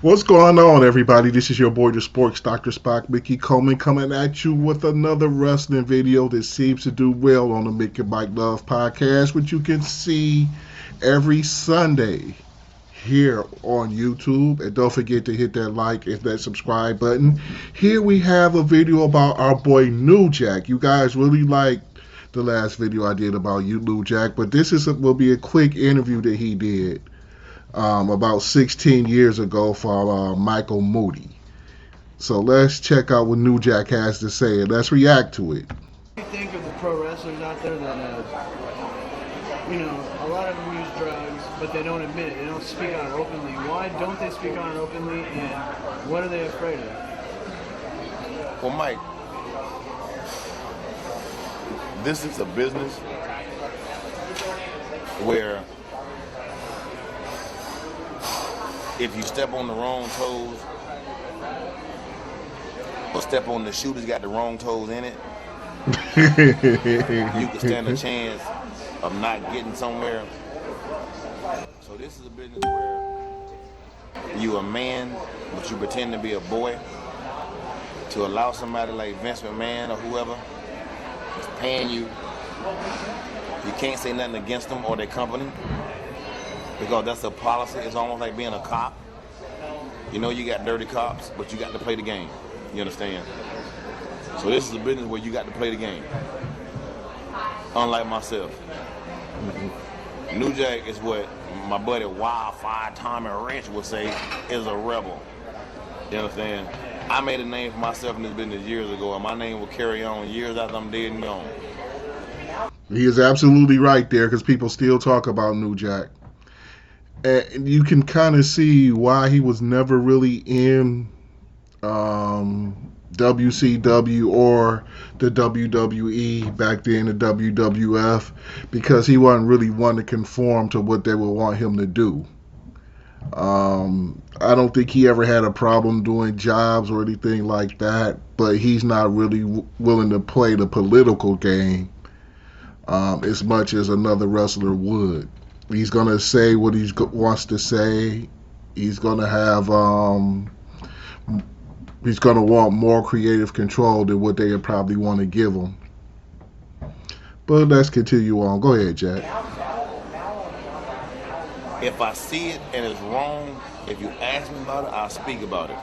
What's going on, everybody? This is your boy, the Sports Dr. Spock, Mickey Coleman, coming at you with another wrestling video that seems to do well on the Mickey Mike Love podcast, which you can see every Sunday here on YouTube. And don't forget to hit that like and that subscribe button. Here we have a video about our boy New Jack. You guys really like the last video I did about you, New Jack, but will be a quick interview that he did about 16 years ago for Michael Moody. So let's check out what New Jack has to say and let's react to it. What do you think of the pro wrestlers out there that, a lot of them use drugs, but they don't admit it. They don't speak on it openly. Why don't they speak on it openly, and what are they afraid of? Well, Mike, this is a business where if you step on the wrong toes or step on the shoe that's got the wrong toes in it, you can stand a chance of not getting somewhere. So this is a business where you a man, but you pretend to be a boy to allow somebody like Vince McMahon or whoever is paying you. You can't say nothing against them or their company, because that's a policy. It's almost like being a cop. You know you got dirty cops, but you got to play the game. You understand? So this is a business where you got to play the game. Unlike myself. New Jack is what my buddy Wildfire Tommy Rich would say is a rebel. You understand? I made a name for myself in this business years ago, and my name will carry on years after I'm dead and gone. He is absolutely right there, because people still talk about New Jack. And you can kind of see why he was never really in WCW or the WWE back then, the WWF, because he wasn't really one to conform to what they would want him to do. I don't think he ever had a problem doing jobs or anything like that, but he's not really willing to play the political game as much as another wrestler would. He's going to say what he wants to say. He's going to have, he's going to want more creative control than what they would probably want to give him. But let's continue on. Go ahead, Jack. If I see it and it's wrong, if you ask me about it, I'll speak about it.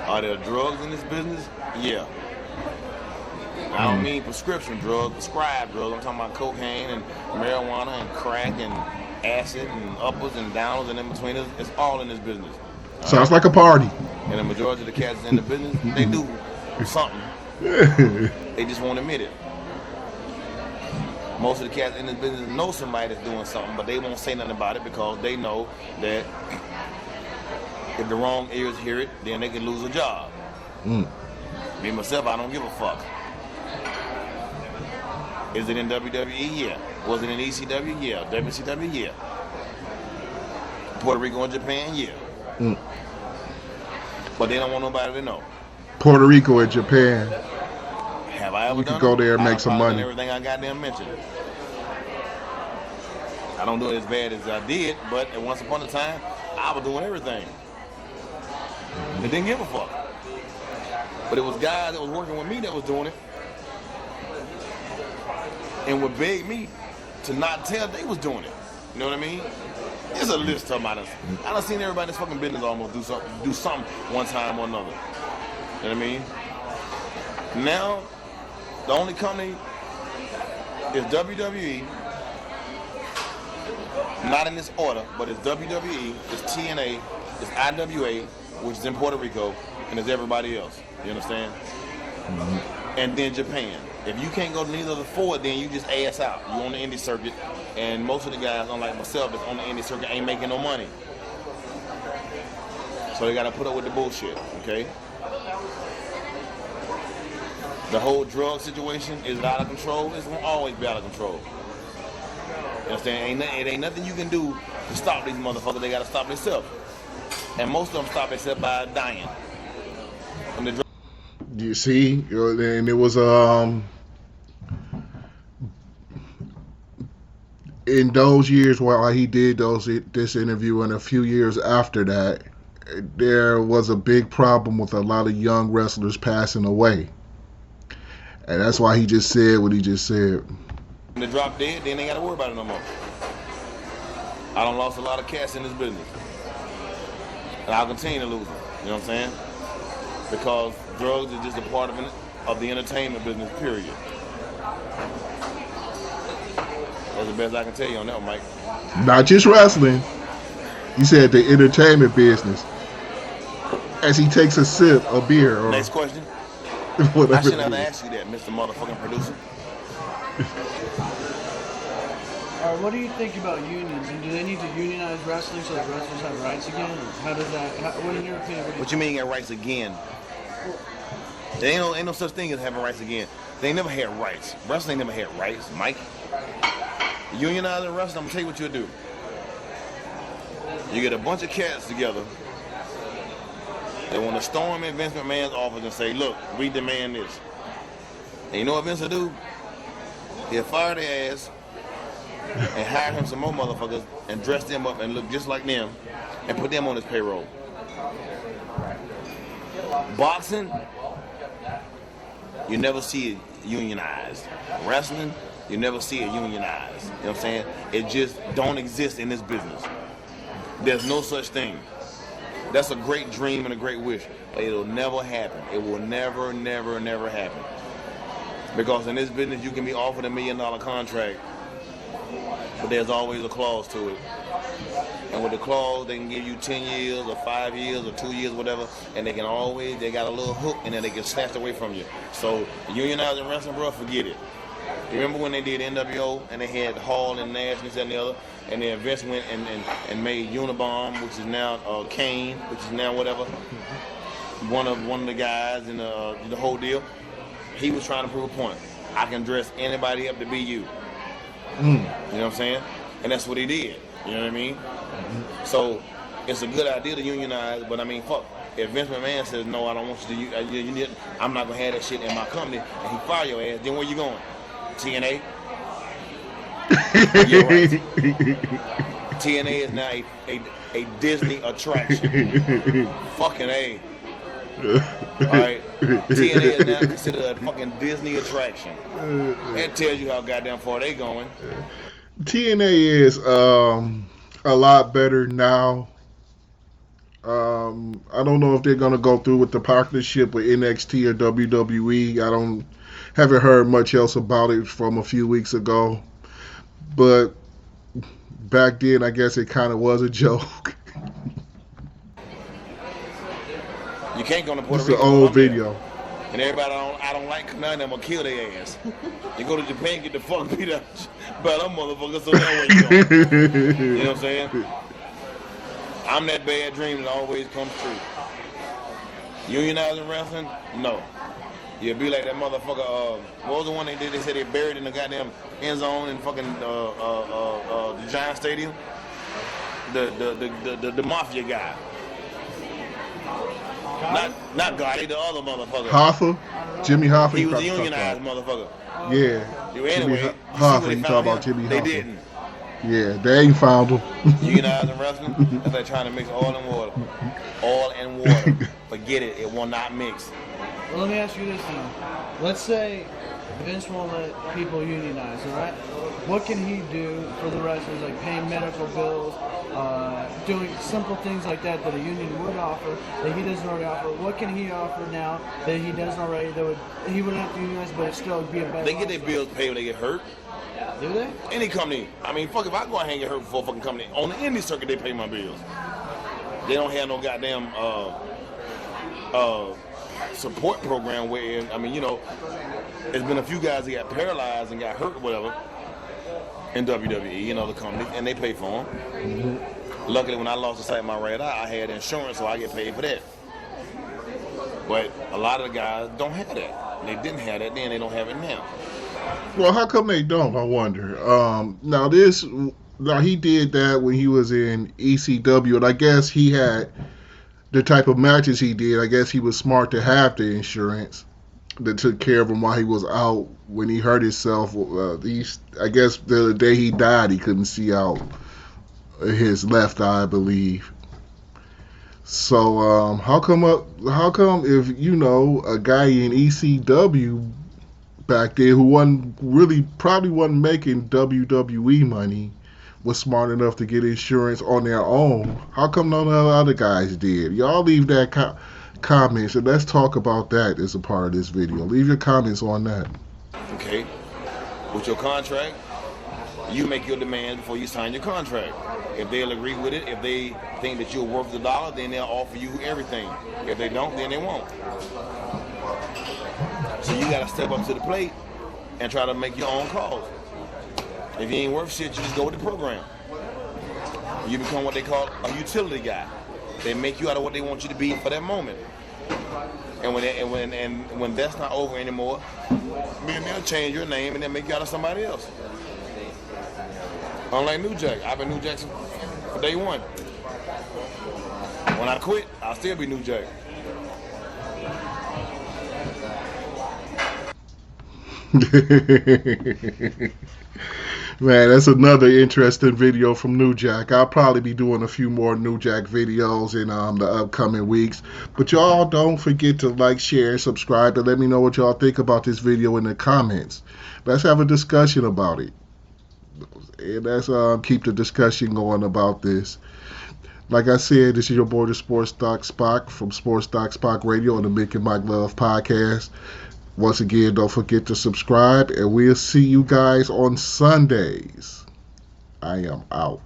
Are there drugs in this business? Yeah. I don't mean prescription drugs, prescribed drugs. I'm talking about cocaine and marijuana and crack and acid and uppers and downers and in between. It's all in this business. Sounds like a party. And the majority of the cats in the business, they do something. They just won't admit it. Most of the cats in this business know somebody that's doing something, but they won't say nothing about it because they know that if the wrong ears hear it, then they can lose a job. Me, myself, I don't give a fuck. Is it in WWE? Yeah. Was it in ECW? Yeah. WCW? Yeah. Puerto Rico and Japan? Yeah. But they don't want nobody to know. Puerto Rico and Japan. Have I ever You done could go it? there and make some money. Everything I goddamn mentioned. I don't do it as bad as I did, but at once upon a time, I was doing everything. And didn't give a fuck. But it was guys that was working with me that was doing it. And would beg me to not tell they was doing it. You know what I mean? There's a list of them. I done seen everybody in this fucking business almost do something one time or another. You know what I mean? Now, the only company is WWE. Not in this order, but it's WWE, it's TNA, it's IWA, which is in Puerto Rico, and it's everybody else. You understand? And then Japan. If you can't go to neither of the four, then you just ass out. You on the indie circuit, and most of the guys, unlike myself, that's on the indie circuit ain't making no money. So they gotta put up with the bullshit, okay? The whole drug situation is out of control. It's gonna always be out of control. You understand? It ain't nothing you can do to stop these motherfuckers. They gotta stop themselves. And most of them stop themselves by dying. You see, and it was in those years while he did this interview and a few years after that, there was a big problem with a lot of young wrestlers passing away. And that's why he just said what he just said. When they drop dead, then they ain't got to worry about it no more. I done lost a lot of cats in this business. And I'll continue to lose them. You know what I'm saying? Because drugs is just a part of the entertainment business, period. That's the best I can tell you on that one, Mike. Not just wrestling. You said the entertainment business. As he takes a sip of beer. Or next question. Whatever I shouldn't have asked you that, Mr. Motherfucking Producer. All right, what do you think about unions? And do they need to unionize wrestling so that wrestlers have rights again? Or how does that? What in your opinion? What you mean get rights again? There ain't no such thing as having rights again. They never had rights. Wrestling never had rights, Mike. Unionizing wrestling, I'm gonna tell you what you'll do. You get a bunch of cats together. They want to storm in Vince McMahon's office and say, look, we demand this. And you know what Vince will do? He'll fire their ass and hire him some more motherfuckers and dress them up and look just like them and put them on his payroll. Boxing, you never see it unionized. Wrestling, you never see it unionized. You know what I'm saying? It just don't exist in this business. There's no such thing. That's a great dream and a great wish, but it'll never happen. It will never, never, never happen. Because in this business, you can be offered $1 million contract, but there's always a clause to it. And with the clause, they can give you 10 years or 5 years or 2 years, whatever, and they got a little hook, and then they get snatched away from you. So unionizing wrestling, bro, forget it. You remember when they did NWO and they had Hall and Nash and this and the other, and then Vince went and made Unibomb, which is now Kane, which is now whatever, one of the guys in the whole deal. He was trying to prove a point. I can dress anybody up to be you. You know what I'm saying? And that's what he did. You know what I mean? So it's a good idea to unionize, but I mean, fuck. If Vince McMahon says no, I don't want you to, I'm not gonna have that shit in my company, and he fire your ass, then where you going? TNA? Yeah, right. TNA is now a Disney attraction. Fucking A. Alright? TNA is now considered a fucking Disney attraction. That tells you how goddamn far they going. TNA is a lot better now. I don't know if they're gonna go through with the partnership with NXT or WWE. Haven't heard much else about it from a few weeks ago. But back then, I guess it kind of was a joke. You can't go to Puerto It's Rico. an old video. And everybody I don't like none of them will kill their ass. You go to Japan, get the fuck beat up by them motherfuckers, so now where you going? You know what I'm saying? I'm that bad dream that always comes true. Unionizing wrestling? No. You'll be like that motherfucker, what was the one they did? They said they buried in the goddamn end zone in fucking the Giant Stadium? The Mafia guy. Not Gotti, the other motherfucker. Hoffa? Jimmy Hoffa? He was a unionized motherfucker. Yeah. Anyway, Hoffa, you talk about Jimmy Hoffa. They didn't. Yeah, they ain't found him. Unionizing wrestling, that's like trying to mix oil and water. Oil and water. Forget it, it will not mix. Well, let me ask you this then. Let's say Vince won't let people unionize, all right? What can he do for the wrestlers, like paying medical bills, doing simple things like that a union would offer that he doesn't already offer? What can he offer now that he doesn't already? He wouldn't have to unionize, but it still would be a better. They get their bills paid when they get hurt. Do they? Any company. I mean, fuck, if I go out and get hurt for a fucking company, on the indie circuit, they pay my bills. They don't have no goddamn support program where, I mean, you know, there's been a few guys that got paralyzed and got hurt or whatever in WWE and other companies, and they pay for them. Mm-hmm. Luckily, when I lost the sight of my right eye, I had insurance, so I get paid for that. But a lot of the guys don't have that. They didn't have that then, they don't have it now. Well, how come they don't, I wonder? Now he did that when he was in ECW, and I guess he had the type of matches he did. I guess he was smart to have the insurance. that took care of him while he was out when he hurt himself. I guess the day he died, he couldn't see out his left eye, I believe. So how come if you know a guy in ECW back there who probably wasn't making WWE money was smart enough to get insurance on their own? How come none of the other guys did? Y'all leave that comments, and let's talk about that as a part of this video. Leave your comments on that. Okay. With your contract, you make your demands before you sign your contract. If they'll agree with it, if they think that you're worth the dollar, then they'll offer you everything. If they don't, then they won't. So you gotta step up to the plate and try to make your own calls. If you ain't worth shit, you just go with the program. You become what they call a utility guy. They make you out of what they want you to be for that moment. And when that's not over anymore, then they'll change your name and they'll make you out of somebody else. Unlike New Jack, I've been New Jack for day one. When I quit, I'll still be New Jack. Man, that's another interesting video from New Jack. I'll probably be doing a few more New Jack videos in the upcoming weeks. But y'all don't forget to like, share, subscribe, and let me know what y'all think about this video in the comments. Let's have a discussion about it. And let's keep the discussion going about this. Like I said, this is your boy, the Sports Doc Spock from Sports Doc Spock Radio on the Mick and Mike Love podcast. Once again, don't forget to subscribe, and we'll see you guys on Sundays. I am out.